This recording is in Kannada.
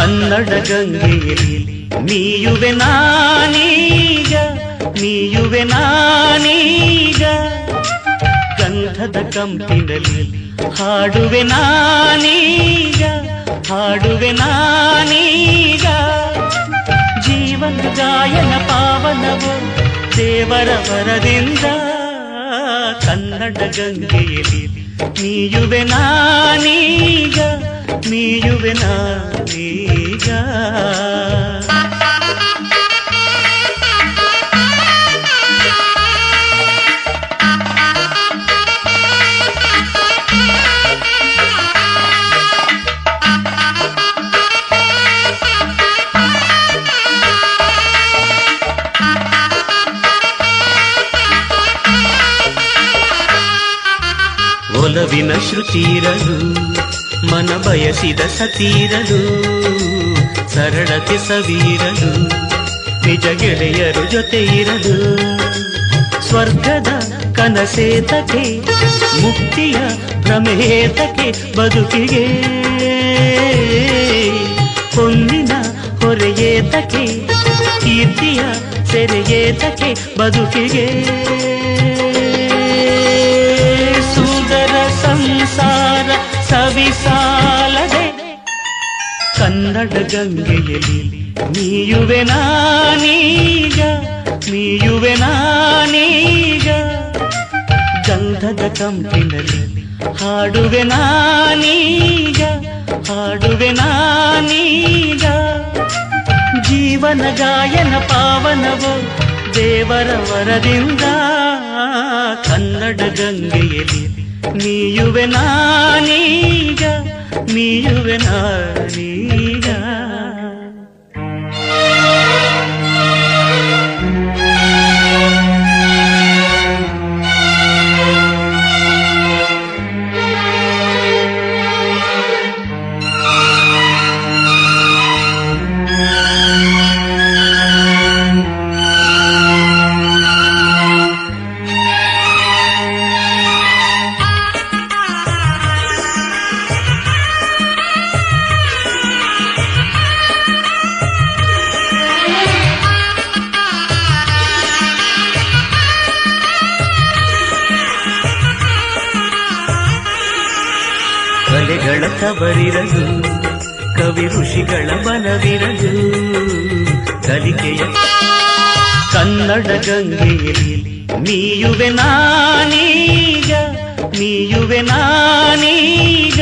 ಕನ್ನಡ ಗಂಗೆಯಲ್ಲಿ ಮೀಯುವೆ ನಾನೀಗ, ಮೀಯುವೆ ನಾನೀಗ. ಗಂಧದ ಕಂಪಿನಲ್ಲಿ ಹಾಡುವೆ ನಾನೀಗ, ಹಾಡುವೆ ನಾನೀಗ. ಜೀವನ ಗಾಯನ ಪಾವನವು ದೇವರ ವರದಿಂದ. ಕನ್ನಡ ಗಂಗೆಯಲ್ಲಿ ಮೀಯುವೆ ನಾನೀಗ, ಮೀಯುವೆ ನಾನೀಗ. ಒಲವಿನ ಶ್ರುತಿರಲು ಮನ ಬಯಸಿದ ಸತೀರಲು, ಸರಳತೆ ಸವೀರಲು ನಿಜ ಗೆಳೆಯರು ಜೊತೆ ಇರಲು. ಸ್ವರ್ಗದ ಕನಸೇತಕ್ಕೆ ಮುಕ್ತಿಯ ಭ್ರಮೇತಕ್ಕೆ ಬದುಕಿಗೆ, ಹೊನ್ನಿನ ಹೊರೆಯೇತಕ್ಕೆ ಕೀರ್ತಿಯ ಸೆರೆಯೇತಕ್ಕೆ ಬದುಕಿಗೆ. ಸುಂದರ ಸಂಸಾರ ಸವಿಸಾಲದೆ ಕನ್ನಡ ಗಂಗೆಯಲ್ಲಿ ಮೀಯುವೆ ನಾನೀಗ, ಮೀಯುವೆ ನಾನೀಗ. ಗಂಧದ ಕಂಪಿನಲ್ಲಿ ಹಾಡುವೆ ನಾನೀಗ, ಹಾಡುವೆ ನಾನೀಗ. ಜೀವನ ಗಾಯನ ಪಾವನವು ದೇವರ ವರದಿಂದ. ಕನ್ನಡ ಗಂಗೆಯಲ್ಲಿ ಮೀಯುವೆ ನಾನೀಗ, ಮೀಯುವೆ ನಾನೀಗ. ಕಲೆಗಳ ತವರಿರಲು ಕವಿ ಋಷಿಗಳ ಬಲವಿರಲು, ಕಲಿಕೆಯ ಕನ್ನಡ ಗಂಗೆಯಲ್ಲಿ ಮೀಯುವೆ ನಾನೀಗ, ಮೀಯುವೆ ನಾನೀಗ.